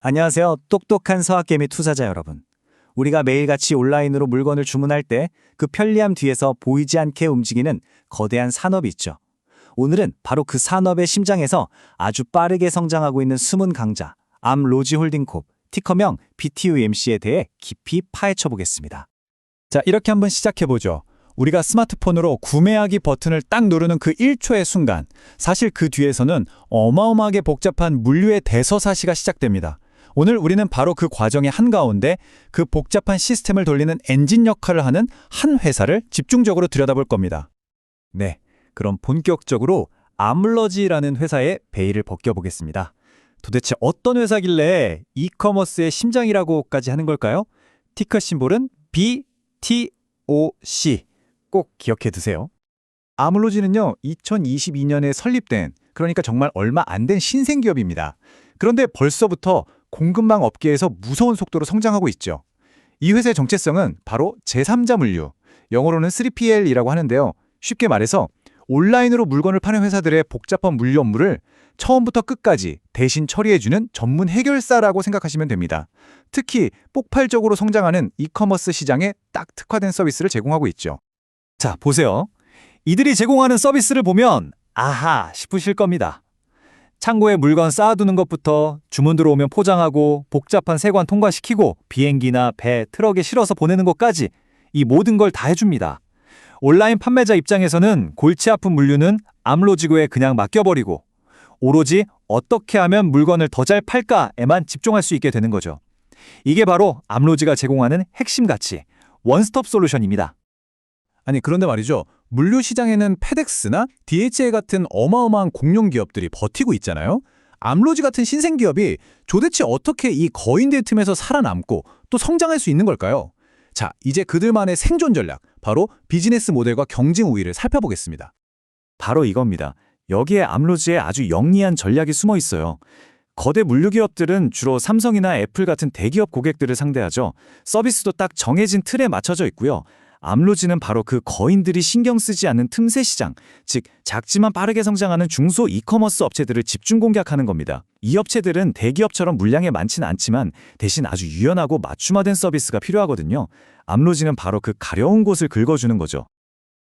안녕하세요. 똑똑한 서학개미 투자자 여러분. 우리가 매일같이 온라인으로 물건을 주문할 때 그 편리함 뒤에서 보이지 않게 움직이는 거대한 산업이 있죠. 오늘은 바로 그 산업의 심장에서 아주 빠르게 성장하고 있는 숨은 강자, 암로지홀딩콥, 티커명 BTUMC에 대해 깊이 파헤쳐 보겠습니다. 자, 이렇게 한번 시작해보죠. 우리가 스마트폰으로 구매하기 버튼을 딱 누르는 그 1초의 순간, 사실 그 뒤에서는 어마어마하게 복잡한 물류의 대서사시가 시작됩니다. 오늘 우리는 바로 그 과정의 한가운데 그 복잡한 시스템을 돌리는 엔진 역할을 하는 한 회사를 집중적으로 들여다볼 겁니다. 네, 그럼 본격적으로 암러지라는 회사의 베일을 벗겨보겠습니다. 도대체 어떤 회사길래 이커머스의 심장이라고까지 하는 걸까요? 티커 심볼은 BTOC. 꼭 기억해 두세요. 아물로지는요, 2022년에 설립된, 그러니까 정말 얼마 안 된 신생기업입니다. 그런데 벌써부터 공급망 업계에서 무서운 속도로 성장하고 있죠. 이 회사의 정체성은 바로 제3자 물류, 영어로는 3PL이라고 하는데요. 쉽게 말해서 온라인으로 물건을 파는 회사들의 복잡한 물류 업무를 처음부터 끝까지 대신 처리해주는 전문 해결사라고 생각하시면 됩니다. 특히 폭발적으로 성장하는 이커머스 시장에 딱 특화된 서비스를 제공하고 있죠. 자, 보세요. 이들이 제공하는 서비스를 보면 아하 싶으실 겁니다. 창고에 물건 쌓아두는 것부터 주문 들어오면 포장하고 복잡한 세관 통과시키고 비행기나 배, 트럭에 실어서 보내는 것까지 이 모든 걸 다 해줍니다. 온라인 판매자 입장에서는 골치 아픈 물류는 암로지구에 그냥 맡겨버리고 오로지 어떻게 하면 물건을 더 잘 팔까에만 집중할 수 있게 되는 거죠. 이게 바로 암로지가 제공하는 핵심 가치, 원스톱 솔루션입니다. 아니, 그런데 말이죠. 물류 시장에는 페덱스나 DHL 같은 어마어마한 공룡 기업들이 버티고 있잖아요. 암로지 같은 신생 기업이 도대체 어떻게 이 거인들 틈에서 살아남고 또 성장할 수 있는 걸까요? 자, 이제 그들만의 생존 전략, 바로 비즈니스 모델과 경쟁 우위를 살펴보겠습니다. 바로 이겁니다. 여기에 암로지의 아주 영리한 전략이 숨어 있어요. 거대 물류 기업들은 주로 삼성이나 애플 같은 대기업 고객들을 상대하죠. 서비스도 딱 정해진 틀에 맞춰져 있고요. 암로지는 바로 그 거인들이 신경 쓰지 않는 틈새 시장, 즉 작지만 빠르게 성장하는 중소 이커머스 업체들을 집중 공략하는 겁니다. 이 업체들은 대기업처럼 물량이 많지는 않지만 대신 아주 유연하고 맞춤화된 서비스가 필요하거든요. 암로지는 바로 그 가려운 곳을 긁어주는 거죠.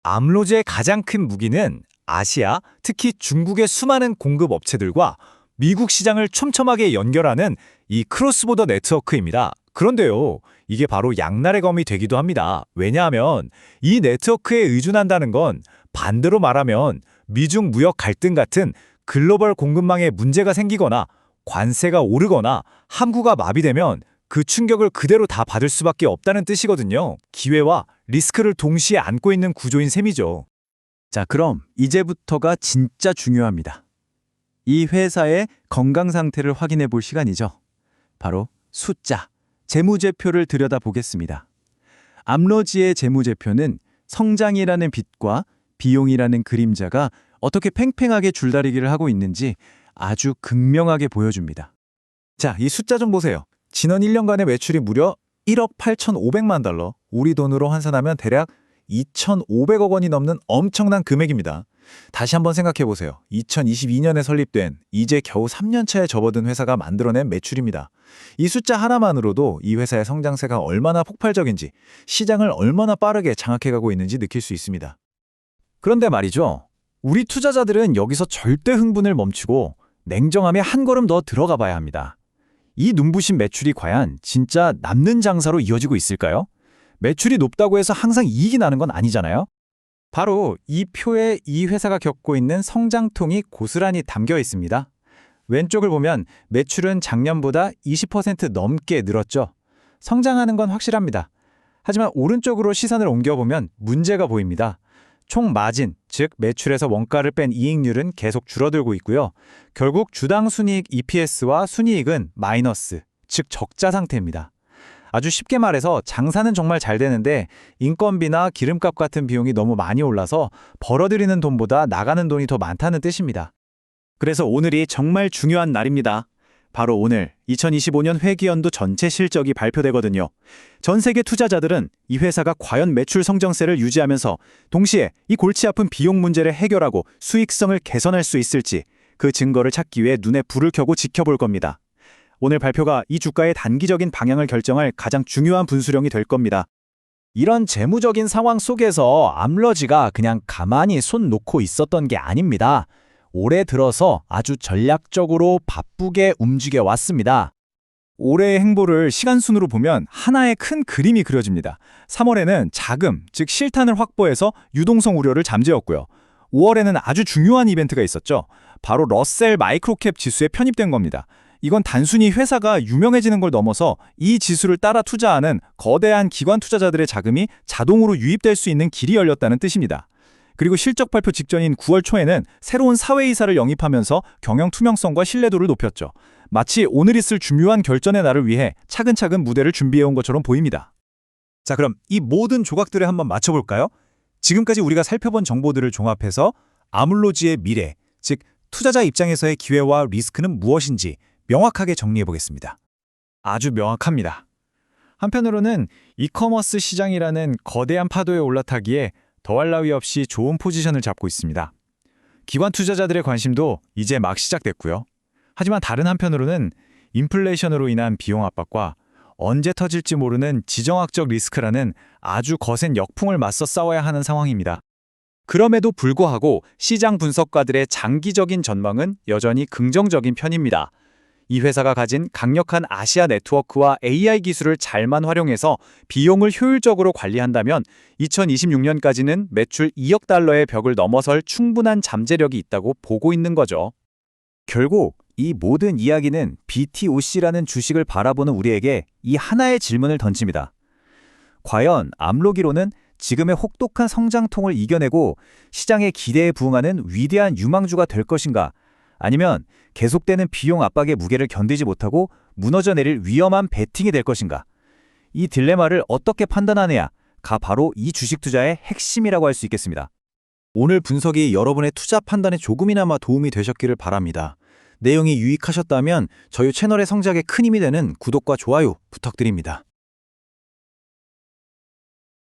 암로지의 가장 큰 무기는 아시아, 특히 중국의 수많은 공급 업체들과 미국 시장을 촘촘하게 연결하는 이 크로스보더 네트워크입니다. 그런데요, 이게 바로 양날의 검이 되기도 합니다. 왜냐하면 이 네트워크에 의존한다는 건 반대로 말하면 미중 무역 갈등 같은 글로벌 공급망에 문제가 생기거나 관세가 오르거나 함구가 마비되면 그 충격을 그대로 다 받을 수밖에 없다는 뜻이거든요. 기회와 리스크를 동시에 안고 있는 구조인 셈이죠. 자, 그럼 이제부터가 진짜 중요합니다. 이 회사의 건강 상태를 확인해 볼 시간이죠. 바로 숫자, 재무제표를 들여다보겠습니다. 암로지의 재무제표는 성장이라는 빛과 비용이라는 그림자가 어떻게 팽팽하게 줄다리기를 하고 있는지 아주 극명하게 보여줍니다. 자, 이 숫자 좀 보세요. 지난 1년간의 매출이 무려 1억 8,500만 달러, 우리 돈으로 환산하면 대략 2,500억 원이 넘는 엄청난 금액입니다. 다시 한번 생각해 보세요. 2022년에 설립된 이제 겨우 3년 차에 접어든 회사가 만들어낸 매출입니다. 이 숫자 하나만으로도 이 회사의 성장세가 얼마나 폭발적인지, 시장을 얼마나 빠르게 장악해가고 있는지 느낄 수 있습니다. 그런데 말이죠. 우리 투자자들은 여기서 절대 흥분을 멈추고 냉정함에 한 걸음 더 들어가 봐야 합니다. 이 눈부신 매출이 과연 진짜 남는 장사로 이어지고 있을까요? 매출이 높다고 해서 항상 이익이 나는 건 아니잖아요? 바로 이 표에 이 회사가 겪고 있는 성장통이 고스란히 담겨 있습니다. 왼쪽을 보면 매출은 작년보다 20% 넘게 늘었죠. 성장하는 건 확실합니다. 하지만 오른쪽으로 시선을 옮겨보면 문제가 보입니다. 총 마진, 즉 매출에서 원가를 뺀 이익률은 계속 줄어들고 있고요. 결국 주당 순이익 EPS와 순이익은 마이너스, 즉 적자 상태입니다. 아주 쉽게 말해서 장사는 정말 잘 되는데 인건비나 기름값 같은 비용이 너무 많이 올라서 벌어들이는 돈보다 나가는 돈이 더 많다는 뜻입니다. 그래서 오늘이 정말 중요한 날입니다. 바로 오늘 2025년 회계연도 전체 실적이 발표되거든요. 전 세계 투자자들은 이 회사가 과연 매출 성장세를 유지하면서 동시에 이 골치 아픈 비용 문제를 해결하고 수익성을 개선할 수 있을지 그 증거를 찾기 위해 눈에 불을 켜고 지켜볼 겁니다. 오늘 발표가 이 주가의 단기적인 방향을 결정할 가장 중요한 분수령이 될 겁니다. 이런 재무적인 상황 속에서 암러지가 그냥 가만히 손 놓고 있었던 게 아닙니다. 올해 들어서 아주 전략적으로 바쁘게 움직여 왔습니다. 올해의 행보를 시간순으로 보면 하나의 큰 그림이 그려집니다. 3월에는 자금, 즉 실탄을 확보해서 유동성 우려를 잠재웠고요. 5월에는 아주 중요한 이벤트가 있었죠. 바로 러셀 마이크로캡 지수에 편입된 겁니다. 이건 단순히 회사가 유명해지는 걸 넘어서 이 지수를 따라 투자하는 거대한 기관 투자자들의 자금이 자동으로 유입될 수 있는 길이 열렸다는 뜻입니다. 그리고 실적 발표 직전인 9월 초에는 새로운 사회이사를 영입하면서 경영 투명성과 신뢰도를 높였죠. 마치 오늘 있을 중요한 결전의 날을 위해 차근차근 무대를 준비해온 것처럼 보입니다. 자, 그럼 이 모든 조각들을 한번 맞춰볼까요? 지금까지 우리가 살펴본 정보들을 종합해서 아물로지의 미래, 즉 투자자 입장에서의 기회와 리스크는 무엇인지 명확하게 정리해보겠습니다. 아주 명확합니다. 한편으로는 이커머스 시장이라는 거대한 파도에 올라타기에 더할 나위 없이 좋은 포지션을 잡고 있습니다. 기관 투자자들의 관심도 이제 막 시작됐고요. 하지만 다른 한편으로는 인플레이션으로 인한 비용 압박과 언제 터질지 모르는 지정학적 리스크라는 아주 거센 역풍을 맞서 싸워야 하는 상황입니다. 그럼에도 불구하고 시장 분석가들의 장기적인 전망은 여전히 긍정적인 편입니다. 이 회사가 가진 강력한 아시아 네트워크와 AI 기술을 잘만 활용해서 비용을 효율적으로 관리한다면 2026년까지는 매출 2억 달러의 벽을 넘어설 충분한 잠재력이 있다고 보고 있는 거죠. 결국 이 모든 이야기는 BTOC라는 주식을 바라보는 우리에게 이 하나의 질문을 던집니다. 과연 암로기로는 지금의 혹독한 성장통을 이겨내고 시장의 기대에 부응하는 위대한 유망주가 될 것인가? 아니면 계속되는 비용 압박의 무게를 견디지 못하고 무너져 내릴 위험한 베팅이 될 것인가? 이 딜레마를 어떻게 판단하느냐가 바로 이 주식 투자의 핵심이라고 할 수 있겠습니다. 오늘 분석이 여러분의 투자 판단에 조금이나마 도움이 되셨기를 바랍니다. 내용이 유익하셨다면 저희 채널의 성장에 큰 힘이 되는 구독과 좋아요 부탁드립니다.